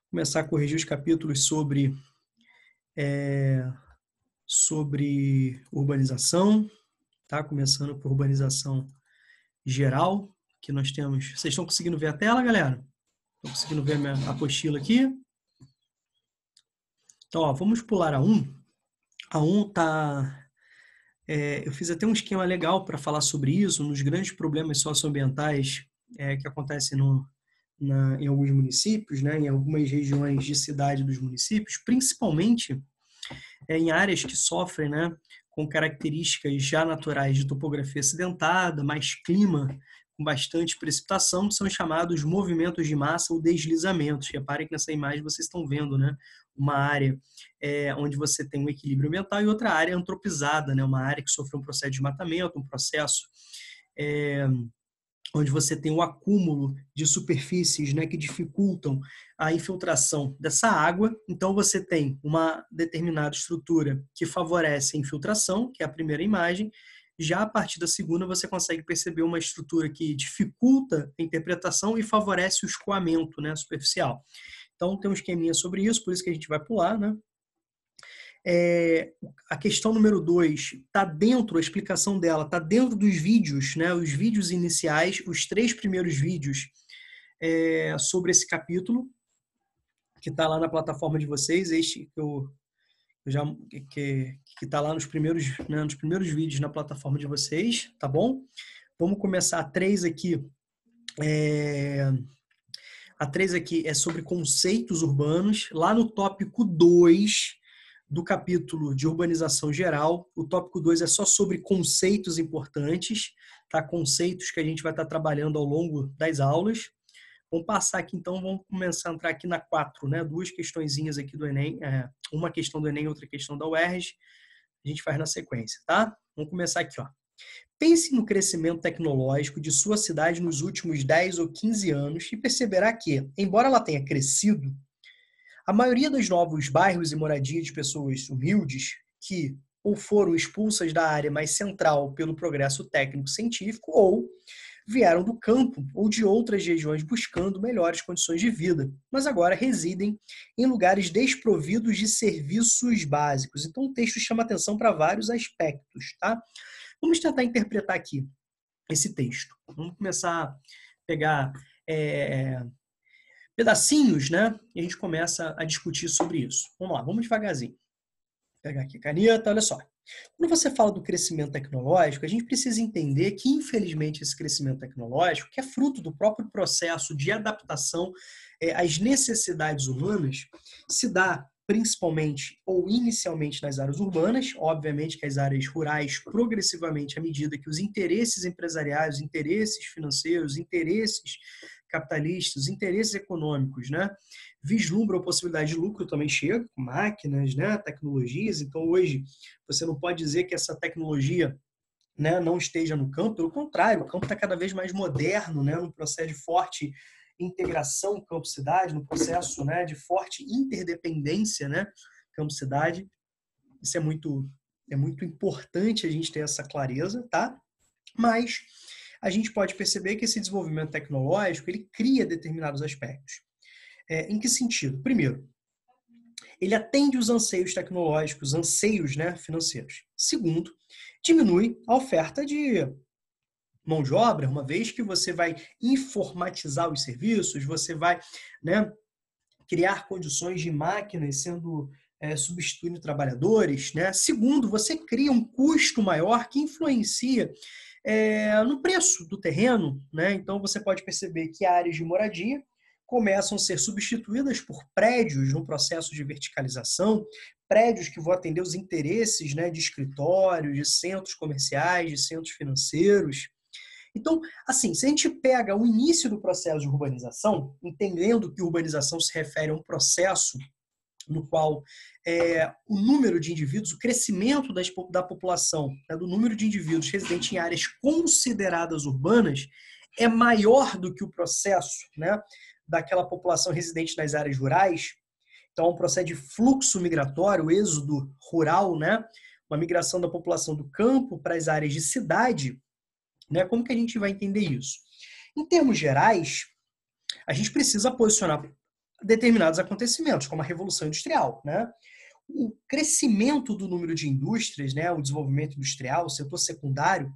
Começar a corrigir os capítulos sobre urbanização, tá? Começando por urbanização geral, que nós temos... Vocês estão conseguindo ver a tela, galera? Estão conseguindo ver a minha apostila aqui? Então, ó, vamos pular a 1. A 1 tá... eu fiz até um esquema legal para falar sobre isso, nos grandes problemas socioambientais que acontecem em alguns municípios, né, em algumas regiões de cidade dos municípios, principalmente em áreas que sofrem, né, com características já naturais de topografia acidentada, mais clima, com bastante precipitação, que são chamados movimentos de massa ou deslizamentos. Reparem que nessa imagem vocês estão vendo, né, uma área onde você tem um equilíbrio ambiental e outra área antropizada, né, uma área que sofreu um processo de desmatamento, um processo onde você tem o acúmulo de superfícies, né, que dificultam a infiltração dessa água. Então, você tem uma determinada estrutura que favorece a infiltração, que é a primeira imagem. Já a partir da segunda, você consegue perceber uma estrutura que dificulta a interpretação e favorece o escoamento, né, superficial. Então, tem um esqueminha sobre isso, por isso que a gente vai pular, né? A questão número 2 está dentro, a explicação dela está dentro dos vídeos, né? Os vídeos iniciais, os 3 primeiros vídeos sobre esse capítulo, que está lá na plataforma de vocês, este que está lá nos primeiros vídeos na plataforma de vocês, tá bom? Vamos começar a 3 aqui. A 3 aqui é sobre conceitos urbanos. Lá no tópico 2 do capítulo de urbanização geral, o tópico 2 é só sobre conceitos importantes, tá? Conceitos que a gente vai estar trabalhando ao longo das aulas. Vamos passar aqui, então, vamos começar a entrar aqui na 4, né? 2 questõezinhas aqui do Enem, uma questão do Enem e outra questão da UERJ. A gente faz na sequência, tá? Vamos começar aqui, ó. Pense no crescimento tecnológico de sua cidade nos últimos 10 ou 15 anos e perceberá que, embora ela tenha crescido, a maioria dos novos bairros e moradias de pessoas humildes que ou foram expulsas da área mais central pelo progresso técnico-científico ou vieram do campo ou de outras regiões buscando melhores condições de vida, mas agora residem em lugares desprovidos de serviços básicos. Então o texto chama atenção para vários aspectos, tá? Vamos tentar interpretar aqui esse texto. Vamos começar a pegar pedacinhos, né? E a gente começa a discutir sobre isso. Vamos lá, vamos devagarzinho. Vou pegar aqui a caneta, olha só. Quando você fala do crescimento tecnológico, a gente precisa entender que, infelizmente, esse crescimento tecnológico, que é fruto do próprio processo de adaptação às necessidades humanas, se dá principalmente ou inicialmente nas áreas urbanas, obviamente que as áreas rurais, progressivamente, à medida que os interesses empresariais, os interesses financeiros, os interesses capitalistas, os interesses econômicos, né, vislumbram a possibilidade de lucro, também chega com máquinas, né, tecnologias. Então, hoje, você não pode dizer que essa tecnologia, né, não esteja no campo, pelo contrário, o campo está cada vez mais moderno, né, no processo de forte integração campo-cidade, no processo, né, de forte interdependência, né, campo-cidade. Isso é muito importante a gente ter essa clareza, tá? Mas a gente pode perceber que esse desenvolvimento tecnológico, ele cria determinados aspectos. Em que sentido? Primeiro, ele atende os anseios tecnológicos, anseios, né, financeiros. Segundo, diminui a oferta de mão de obra, uma vez que você vai informatizar os serviços, você vai, né, criar condições de máquinas sendo substituindo trabalhadores, né? Segundo, você cria um custo maior que influencia no preço do terreno, né? Então você pode perceber que áreas de moradia começam a ser substituídas por prédios no processo de verticalização, prédios que vão atender os interesses, né, de escritórios, de centros comerciais, de centros financeiros. Então, assim, se a gente pega o início do processo de urbanização, entendendo que urbanização se refere a um processo no qual o número de indivíduos, o crescimento da população, né, do número de indivíduos residentes em áreas consideradas urbanas, é maior do que o processo, né, daquela população residente nas áreas rurais. Então, é um processo de fluxo migratório, êxodo rural, né, uma migração da população do campo para as áreas de cidade. Né? Como que a gente vai entender isso? Em termos gerais, a gente precisa posicionar determinados acontecimentos, como a Revolução Industrial, né? O crescimento do número de indústrias, né, o desenvolvimento industrial, o setor secundário,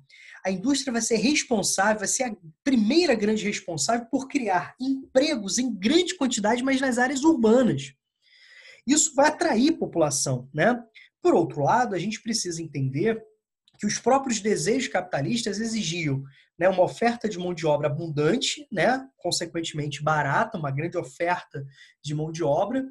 a indústria vai ser responsável, vai ser a primeira grande responsável por criar empregos em grande quantidade, mas nas áreas urbanas. Isso vai atrair população, né? Por outro lado, a gente precisa entender que os próprios desejos capitalistas exigiam, né, uma oferta de mão de obra abundante, né, consequentemente barata, uma grande oferta de mão de obra,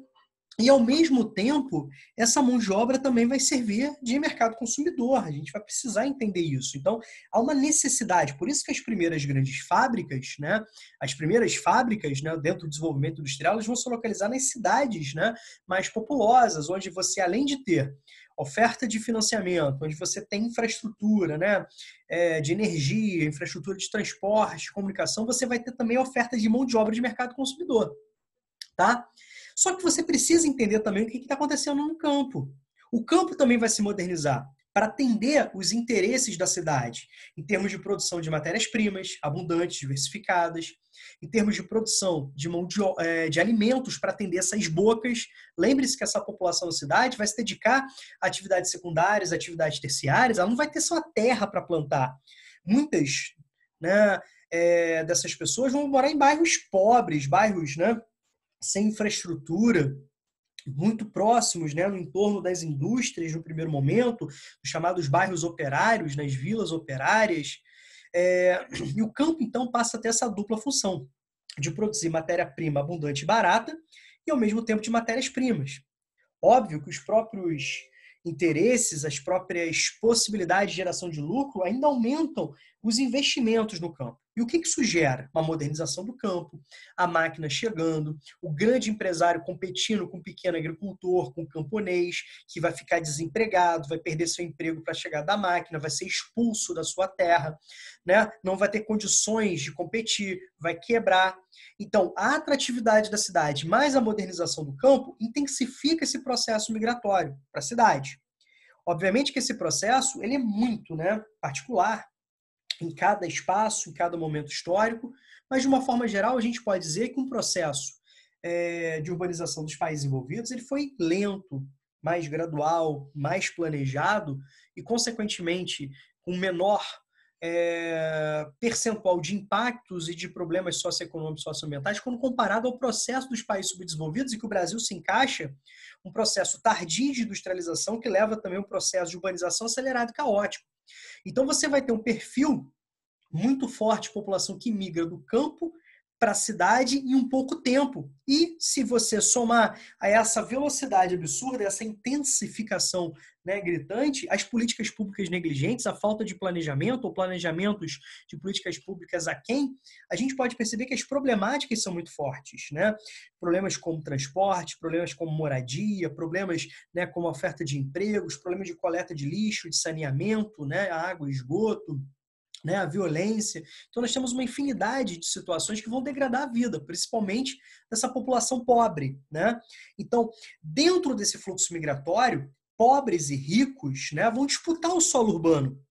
e, ao mesmo tempo, essa mão de obra também vai servir de mercado consumidor. A gente vai precisar entender isso. Então, há uma necessidade. Por isso que as primeiras grandes fábricas, né, as primeiras fábricas, né, dentro do desenvolvimento industrial, elas vão se localizar nas cidades, né, mais populosas, onde você, além de ter oferta de financiamento, onde você tem infraestrutura, né, de energia, infraestrutura de transporte, comunicação, você vai ter também oferta de mão de obra de mercado consumidor. Tá? Só que você precisa entender também o que está acontecendo no campo. O campo também vai se modernizar para atender os interesses da cidade, em termos de produção de matérias-primas abundantes, diversificadas, em termos de produção de mão de alimentos para atender essas bocas. Lembre-se que essa população da cidade vai se dedicar a atividades secundárias, atividades terciárias, ela não vai ter só terra para plantar. Muitas, né, dessas pessoas vão morar em bairros pobres, bairros, né, sem infraestrutura, muito próximos, né, no entorno das indústrias no primeiro momento, os chamados bairros operários, nas vilas operárias. E o campo, então, passa a ter essa dupla função de produzir matéria-prima abundante e barata e, ao mesmo tempo, de matérias-primas. Óbvio que os próprios interesses, as próprias possibilidades de geração de lucro ainda aumentam os investimentos no campo. E o que isso gera? Uma modernização do campo, a máquina chegando, o grande empresário competindo com o pequeno agricultor, com o camponês, que vai ficar desempregado, vai perder seu emprego para chegar da máquina, vai ser expulso da sua terra, né? Não vai ter condições de competir, vai quebrar. Então, a atratividade da cidade mais a modernização do campo intensifica esse processo migratório para a cidade. Obviamente que esse processo ele é muito, né, particular, em cada espaço, em cada momento histórico, mas de uma forma geral a gente pode dizer que um processo de urbanização dos países envolvidos ele foi lento, mais gradual, mais planejado e, consequentemente, com menor percentual de impactos e de problemas socioeconômicos e socioambientais quando comparado ao processo dos países subdesenvolvidos, e que o Brasil se encaixa um processo tardio de industrialização que leva também um processo de urbanização acelerado e caótico. Então, você vai ter um perfil muito forte de população que migra do campo para a cidade em um pouco tempo. E se você somar a essa velocidade absurda, essa intensificação, né, gritante, as políticas públicas negligentes, a falta de planejamento ou planejamentos de políticas públicas aquém, a gente pode perceber que as problemáticas são muito fortes, né? Problemas como transporte, problemas como moradia, problemas, né, como oferta de empregos, problemas de coleta de lixo, de saneamento, né, água, esgoto, né, a violência. Então, nós temos uma infinidade de situações que vão degradar a vida, principalmente dessa população pobre, né? Então, dentro desse fluxo migratório, pobres e ricos, né, vão disputar o solo urbano.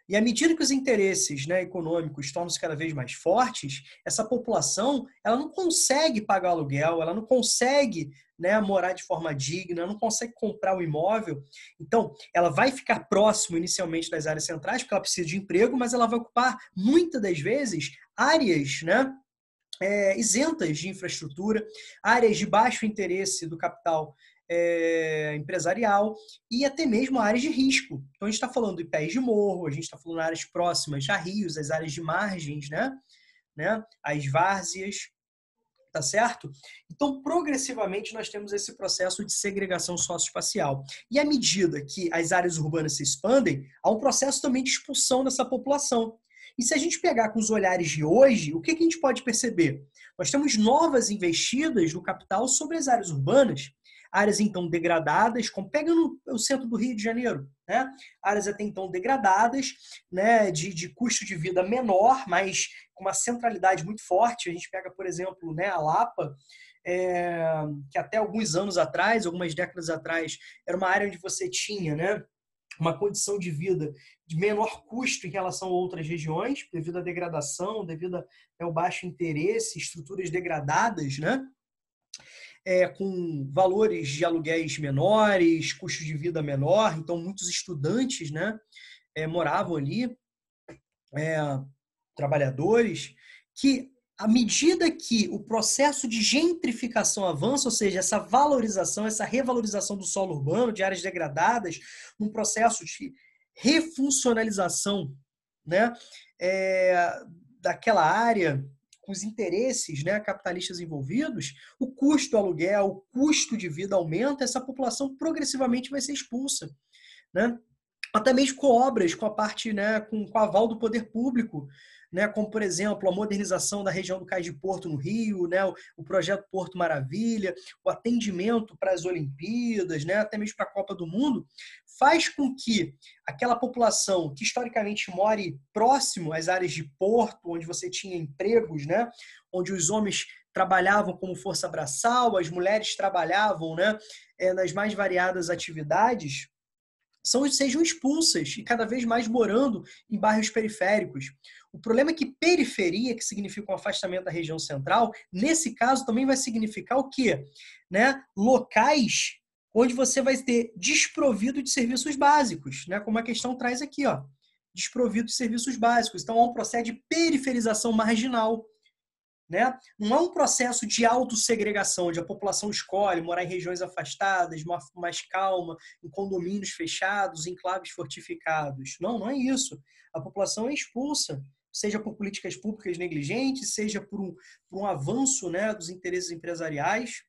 E à medida que os interesses, né, econômicos tornam-se cada vez mais fortes, essa população ela não consegue pagar aluguel, ela não consegue, né, morar de forma digna, não consegue comprar um imóvel. Então, ela vai ficar próximo inicialmente das áreas centrais, porque ela precisa de emprego, mas ela vai ocupar, muitas das vezes, áreas, né, isentas de infraestrutura, áreas de baixo interesse do capital empresarial e até mesmo áreas de risco. Então, a gente está falando de pés de morro, a gente está falando de áreas próximas a rios, as áreas de margens, né? As várzeas, tá certo? Então, progressivamente, nós temos esse processo de segregação socioespacial. E à medida que as áreas urbanas se expandem, há um processo também de expulsão dessa população. E se a gente pegar com os olhares de hoje, o que a gente pode perceber? Nós temos novas investidas no capital sobre as áreas urbanas, áreas então degradadas, como pega no centro do Rio de Janeiro, né? Áreas até então degradadas, né? De custo de vida menor, mas com uma centralidade muito forte. A gente pega, por exemplo, né, a Lapa, que até alguns anos atrás, algumas décadas atrás, era uma área onde você tinha, né, uma condição de vida de menor custo em relação a outras regiões, devido à degradação, devido ao baixo interesse, estruturas degradadas, né? com valores de aluguéis menores, custos de vida menor, então muitos estudantes, né, moravam ali, trabalhadores, que à medida que o processo de gentrificação avança, ou seja, essa valorização, essa revalorização do solo urbano, de áreas degradadas, num processo de refuncionalização, né, daquela área, com os interesses, né, capitalistas envolvidos, o custo do aluguel, o custo de vida aumenta, essa população progressivamente vai ser expulsa, né? Até mesmo com obras, com a parte, né, com o aval do poder público, né, como, por exemplo, a modernização da região do Cais de Porto, no Rio, né, o projeto Porto Maravilha, o atendimento para as Olimpíadas, né, até mesmo para a Copa do Mundo, faz com que aquela população que historicamente more próximo às áreas de porto, onde você tinha empregos, né, onde os homens trabalhavam como força braçal, as mulheres trabalhavam, né, nas mais variadas atividades, sejam expulsas e cada vez mais morando em bairros periféricos. O problema é que periferia, que significa um afastamento da região central, nesse caso também vai significar o quê? Né? Locais onde você vai ter desprovido de serviços básicos, né? Como a questão traz aqui, ó, desprovido de serviços básicos. Então há um processo de periferização marginal. Né? Não é um processo de autossegregação, onde a população escolhe morar em regiões afastadas, mais calma, em condomínios fechados, enclaves fortificados. Não, não é isso. A população é expulsa, seja por políticas públicas negligentes, seja por um avanço, né, dos interesses empresariais,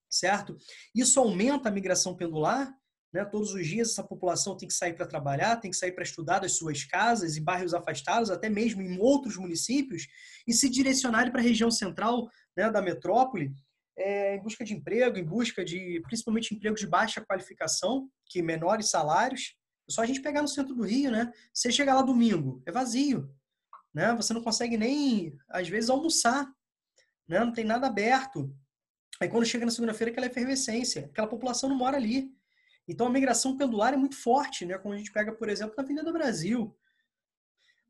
certo? Isso aumenta a migração pendular, né? Todos os dias essa população tem que sair para trabalhar, tem que sair para estudar das suas casas, em bairros afastados, até mesmo em outros municípios, e se direcionarem para a região central, né, da metrópole, em busca de emprego, em busca de, principalmente, empregos de baixa qualificação, que menores salários. É só a gente pegar no centro do Rio, né? Você chega lá domingo, é vazio, né? Você não consegue nem, às vezes, almoçar, né? Não tem nada aberto. Aí quando chega na segunda-feira, aquela efervescência, aquela população não mora ali. Então a migração pendular é muito forte, né? Como a gente pega, por exemplo, na Avenida Brasil.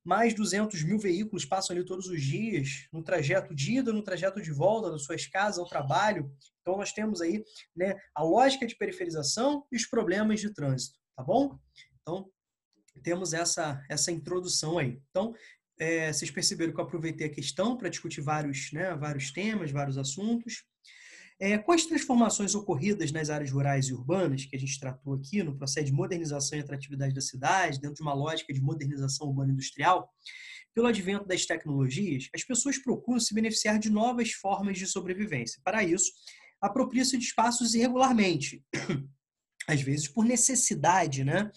Mais 200 mil veículos passam ali todos os dias, no trajeto de ida, no trajeto de volta, das suas casas ao trabalho. Então nós temos aí, né, a lógica de periferização e os problemas de trânsito, tá bom? Então temos essa introdução aí. Então, vocês perceberam que eu aproveitei a questão para discutir vários temas, vários assuntos. Com as transformações ocorridas nas áreas rurais e urbanas, que a gente tratou aqui no processo de modernização e atratividade da cidade, dentro de uma lógica de modernização urbana industrial, pelo advento das tecnologias, as pessoas procuram se beneficiar de novas formas de sobrevivência. Para isso, apropria-se de espaços irregularmente, às vezes por necessidade, né?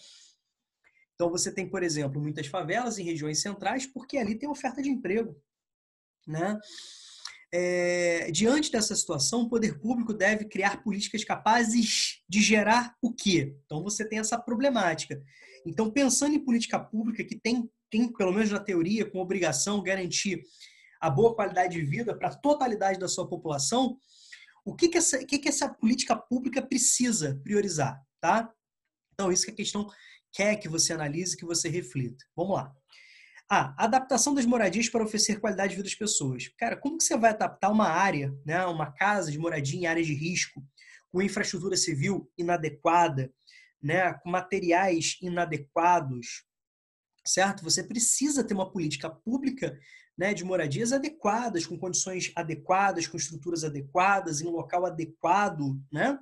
Então você tem, por exemplo, muitas favelas em regiões centrais, porque ali tem oferta de emprego, né? Diante dessa situação, o poder público deve criar políticas capazes de gerar o quê? Então você tem essa problemática. Então, pensando em política pública que tem pelo menos na teoria, com obrigação, garantir a boa qualidade de vida para a totalidade da sua população, o que essa política pública precisa priorizar, tá? Então, isso que a questão quer que você analise, que você reflita. Vamos lá. Adaptação das moradias para oferecer qualidade de vida às pessoas. Cara, como que você vai adaptar uma área, né, uma casa de moradia em áreas de risco, com infraestrutura civil inadequada, né, com materiais inadequados, certo? Você precisa ter uma política pública, né, de moradias adequadas, com condições adequadas, com estruturas adequadas, em um local adequado, né?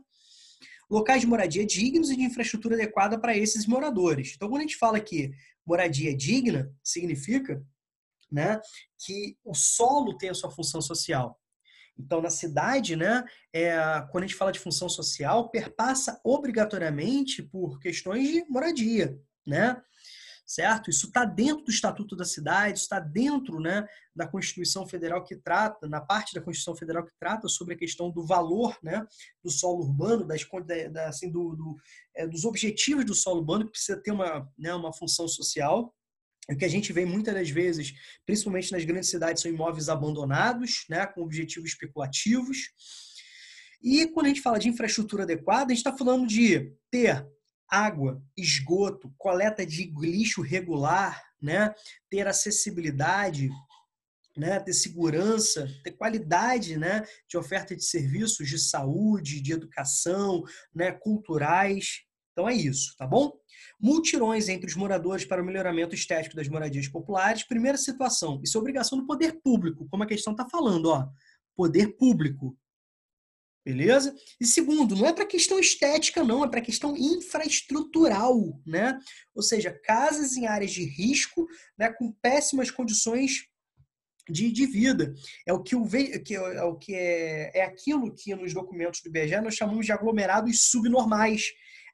Locais de moradia dignos e de infraestrutura adequada para esses moradores. Então, quando a gente fala que moradia digna, significa, né, que o solo tem a sua função social. Então, na cidade, né, quando a gente fala de função social, perpassa obrigatoriamente por questões de moradia, né? Certo? Isso está dentro do Estatuto da Cidade, está dentro, né, da Constituição Federal que trata, na parte da Constituição Federal que trata sobre a questão do valor, né, do solo urbano, assim, dos objetivos do solo urbano, que precisa ter uma função social. O que a gente vê muitas das vezes, principalmente nas grandes cidades, são imóveis abandonados, né, com objetivos especulativos. E quando a gente fala de infraestrutura adequada, a gente está falando de ter água, esgoto, coleta de lixo regular, né? Ter acessibilidade né, ter segurança, ter qualidade, né, de oferta de serviços de saúde, de educação, né, culturais. Então é isso, tá bom? Multirões entre os moradores para o melhoramento estético das moradias populares. Primeira situação, isso é obrigação do poder público, como a questão está falando, ó, poder público. Beleza? E segundo, não é para questão estética, não, é para questão infraestrutural, né? Ou seja, casas em áreas de risco, né, com péssimas condições de vida. É o que é aquilo que nos documentos do IBGE nós chamamos de aglomerados subnormais.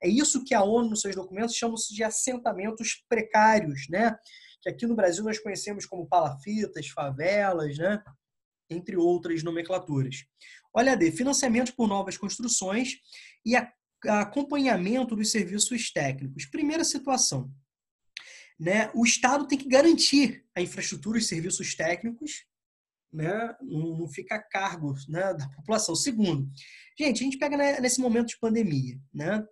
É isso que a ONU, nos seus documentos, chama de assentamentos precários, né? Que aqui no Brasil nós conhecemos como palafitas, favelas, né? Entre outras nomenclaturas. Olha, D, financiamento por novas construções e acompanhamento dos serviços técnicos. Primeira situação, né? O Estado tem que garantir a infraestrutura e serviços técnicos, né? Não fica a cargo, né, da população. Segundo, gente, a gente pega nesse momento de pandemia, né?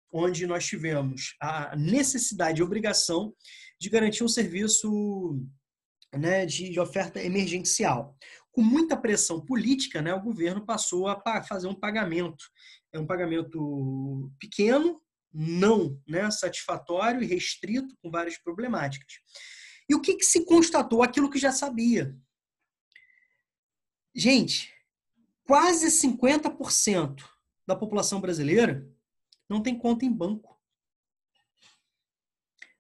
Onde nós tivemos a necessidade e obrigação de garantir um serviço, né, de oferta emergencial. Com muita pressão política, né, o governo passou a fazer um pagamento. É um pagamento pequeno, não, né, satisfatório e restrito, com várias problemáticas. E o que se constatou? Aquilo que já sabia. Gente, quase 50% da população brasileira não tem conta em banco,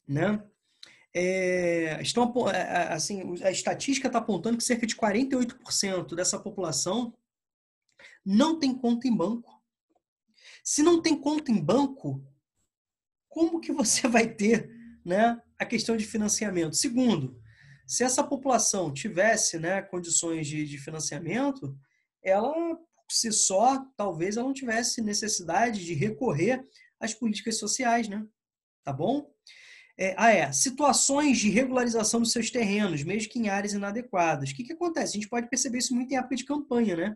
né? Assim, a estatística está apontando que cerca de 48% dessa população não tem conta em banco. Se não tem conta em banco, como que você vai ter, né, a questão de financiamento? Segundo, se essa população tivesse, né, condições de financiamento, ela, por si só, talvez ela não tivesse necessidade de recorrer às políticas sociais, né? Tá bom? Situações de regularização dos seus terrenos, mesmo que em áreas inadequadas. O que acontece? A gente pode perceber isso muito em época de campanha, né?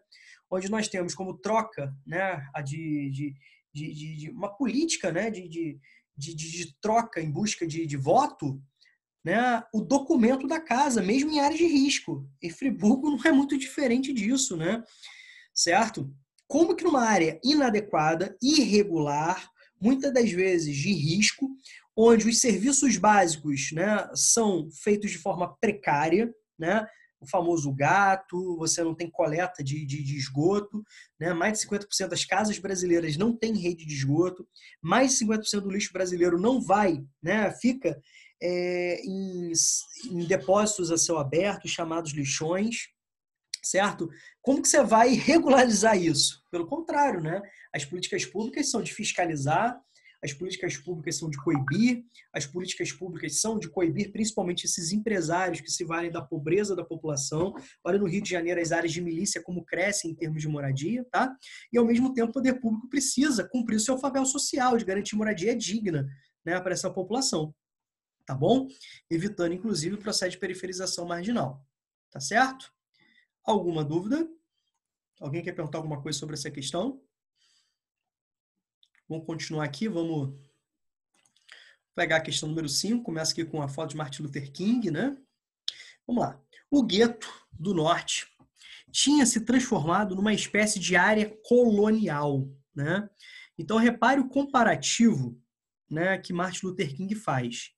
Onde nós temos como troca, né, de uma política, né, de troca em busca de voto, né, o documento da casa, mesmo em áreas de risco. E Friburgo não é muito diferente disso, né? Certo? Como que numa área inadequada, irregular, muitas das vezes de risco, onde os serviços básicos, né, são feitos de forma precária, né? O famoso gato, você não tem coleta de esgoto, né? Mais de 50% das casas brasileiras não têm rede de esgoto, mais de 50% do lixo brasileiro não vai, né? Fica em depósitos a céu aberto, chamados lixões, certo? Como que você vai regularizar isso? Pelo contrário, né? As políticas públicas são de fiscalizar, as políticas públicas são de coibir, as políticas públicas são de coibir principalmente esses empresários que se valem da pobreza da população. Olha no Rio de Janeiro as áreas de milícia como crescem em termos de moradia, tá? E ao mesmo tempo o poder público precisa cumprir o seu papel social de garantir moradia digna, né, para essa população, tá bom? Evitando inclusive o processo de periferização marginal, tá certo? Alguma dúvida? Alguém quer perguntar alguma coisa sobre essa questão? Vamos continuar aqui, vamos pegar a questão número 5, começa aqui com a foto de Martin Luther King, né? Vamos lá. O gueto do norte tinha se transformado numa espécie de área colonial, né? Então, repare o comparativo, né, que Martin Luther King faz,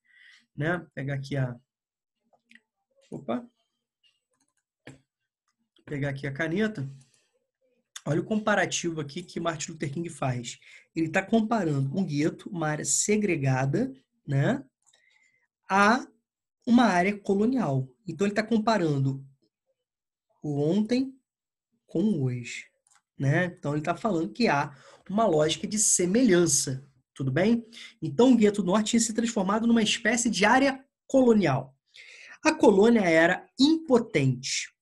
né? Vou pegar aqui pegar aqui a caneta. Olha o comparativo aqui que Martin Luther King faz. Ele está comparando um gueto, uma área segregada, né, a uma área colonial. Então, ele está comparando o ontem com o hoje, né? Então, ele está falando que há uma lógica de semelhança, tudo bem? Então, o gueto norte tinha se transformado numa espécie de área colonial. A colônia era impotente.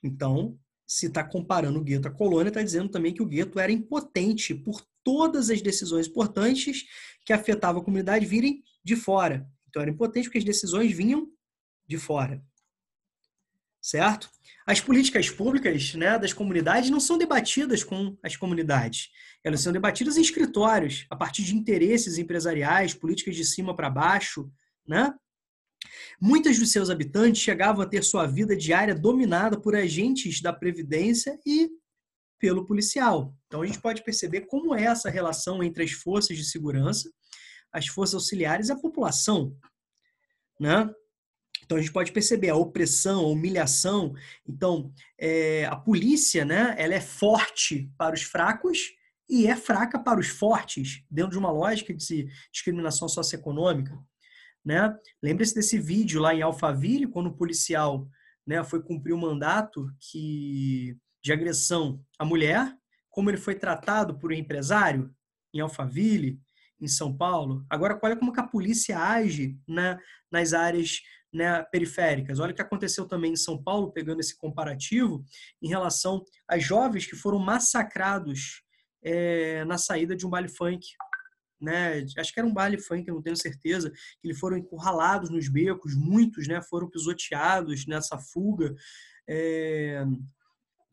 Então, se está comparando o gueto à colônia, está dizendo também que o gueto era impotente por todas as decisões importantes que afetavam a comunidade virem de fora. Então, era impotente porque as decisões vinham de fora. Certo? As políticas públicas, né, das comunidades não são debatidas com as comunidades. Elas são debatidas em escritórios, a partir de interesses empresariais, políticas de cima para baixo, né? Muitos dos seus habitantes chegavam a ter sua vida diária dominada por agentes da Previdência e pelo policial. Então a gente pode perceber como é essa relação entre as forças de segurança, as forças auxiliares e a população, né? Então a gente pode perceber a opressão, a humilhação. Então a polícia, né, ela é forte para os fracos e é fraca para os fortes, dentro de uma lógica de discriminação socioeconômica, né? Lembre-se desse vídeo lá em Alphaville, quando o policial, né, foi cumprir o mandato de agressão à mulher, como ele foi tratado por um empresário em Alphaville, em São Paulo. Agora, olha como que a polícia age, né, nas áreas, né, periféricas. Olha o que aconteceu também em São Paulo, pegando esse comparativo, em relação às jovens que foram massacrados na saída de um baile funk, né? Acho que era um baile funk, não tenho certeza, que eles foram encurralados nos becos, muitos, né, foram pisoteados nessa fuga.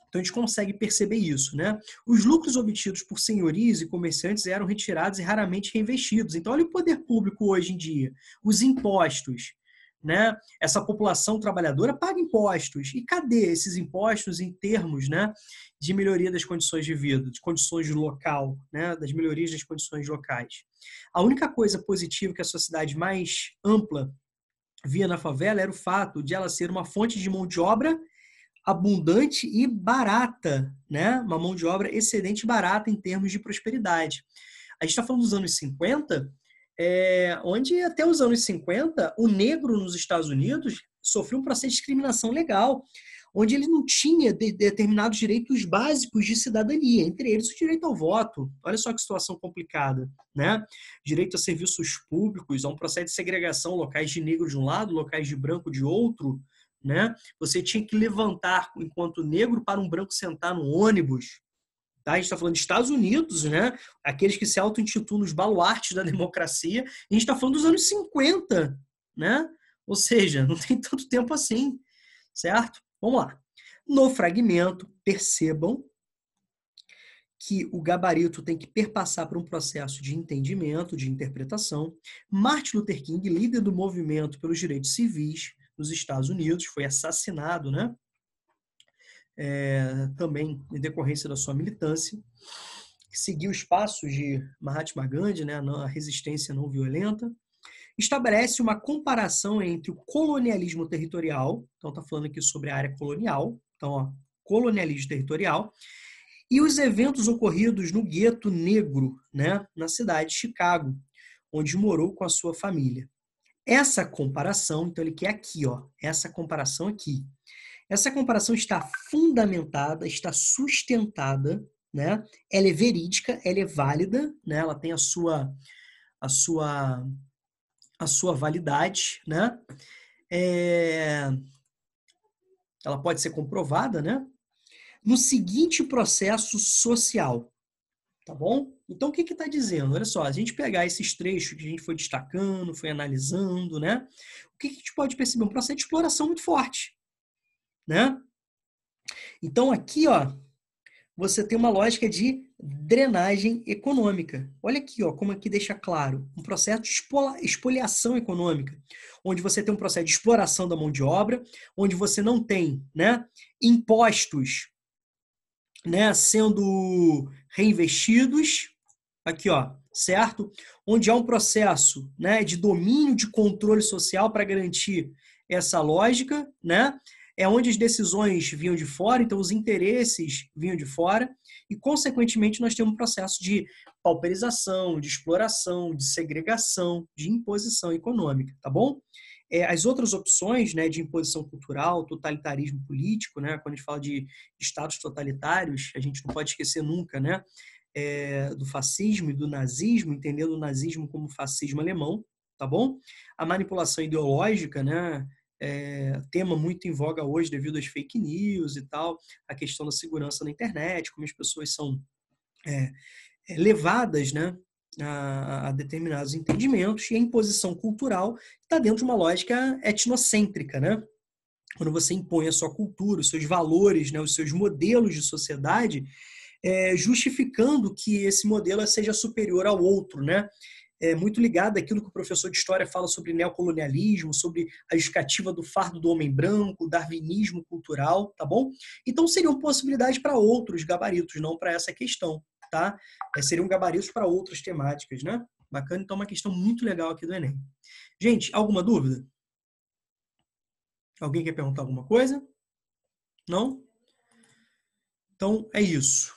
Então a gente consegue perceber isso, né? Os lucros obtidos por senhorios e comerciantes eram retirados e raramente reinvestidos. Então olha o poder público hoje em dia, os impostos, né? Essa população trabalhadora paga impostos. E cadê esses impostos em termos, né, de melhoria das condições de vida, de condições de local, né, das melhorias das condições locais? A única coisa positiva que a sociedade mais ampla via na favela era o fato de ela ser uma fonte de mão de obra abundante e barata, né? Uma mão de obra excedente e barata em termos de prosperidade. A gente está falando dos anos 50, onde até os anos 50, o negro nos Estados Unidos sofreu um processo de discriminação legal, onde ele não tinha determinados direitos básicos de cidadania, entre eles o direito ao voto. Olha só que situação complicada, né? Direito a serviços públicos, a um processo de segregação, locais de negro de um lado, locais de branco de outro, né? Você tinha que levantar enquanto negro para um branco sentar no ônibus. Tá? A gente está falando dos Estados Unidos, né? Aqueles que se auto-intitulam os baluartes da democracia. E a gente está falando dos anos 50, né? Ou seja, não tem tanto tempo assim, certo? Vamos lá. No fragmento, percebam que o gabarito tem que perpassar por um processo de entendimento, de interpretação. Martin Luther King, líder do movimento pelos direitos civis nos Estados Unidos, foi assassinado, né? Também em decorrência da sua militância, seguiu os passos de Mahatma Gandhi, né? A resistência não violenta. Estabelece uma comparação entre o colonialismo territorial, então está falando aqui sobre a área colonial, então, ó, colonialismo territorial, e os eventos ocorridos no gueto negro, né, na cidade de Chicago, onde morou com a sua família. Essa comparação, então ele quer aqui, ó, essa comparação aqui. Essa comparação está fundamentada, está sustentada, né? Ela é verídica, ela é válida, né? Ela tem a sua validade, né? Ela pode ser comprovada, né? No seguinte processo social, tá bom? Então, o que está dizendo? Olha só, a gente pegar esses trechos que a gente foi destacando, foi analisando, né? O que a gente pode perceber? Um processo de exploração muito forte, né? Então, aqui, ó, você tem uma lógica de drenagem econômica. Olha aqui, ó, como aqui deixa claro. Um processo de expoliação econômica, onde você tem um processo de exploração da mão de obra, onde você não tem, né, impostos, né, sendo reinvestidos, aqui, ó, certo? Onde há um processo, né, de domínio de controle social para garantir essa lógica, né? É onde as decisões vinham de fora, então os interesses vinham de fora, e, consequentemente, nós temos um processo de pauperização, de exploração, de segregação, de imposição econômica, tá bom? As outras opções, né, de imposição cultural, totalitarismo político, né, quando a gente fala de estados totalitários, a gente não pode esquecer nunca, né, do fascismo e do nazismo, entendendo o nazismo como fascismo alemão, tá bom? A manipulação ideológica, né, tema muito em voga hoje devido às fake news e tal, a questão da segurança na internet, como as pessoas são levadas, né, a determinados entendimentos, e a imposição cultural está dentro de uma lógica etnocêntrica, né? Quando você impõe a sua cultura, os seus valores, né, os seus modelos de sociedade, justificando que esse modelo seja superior ao outro, né? muito ligada àquilo que o professor de história fala sobre neocolonialismo, sobre a justificativa do fardo do homem branco, darwinismo cultural, tá bom? Então seriam possibilidades para outros gabaritos, não para essa questão, tá? Seriam gabaritos para outras temáticas, né? Bacana, então uma questão muito legal aqui do Enem. Gente, alguma dúvida? Alguém quer perguntar alguma coisa? Não? Então é isso.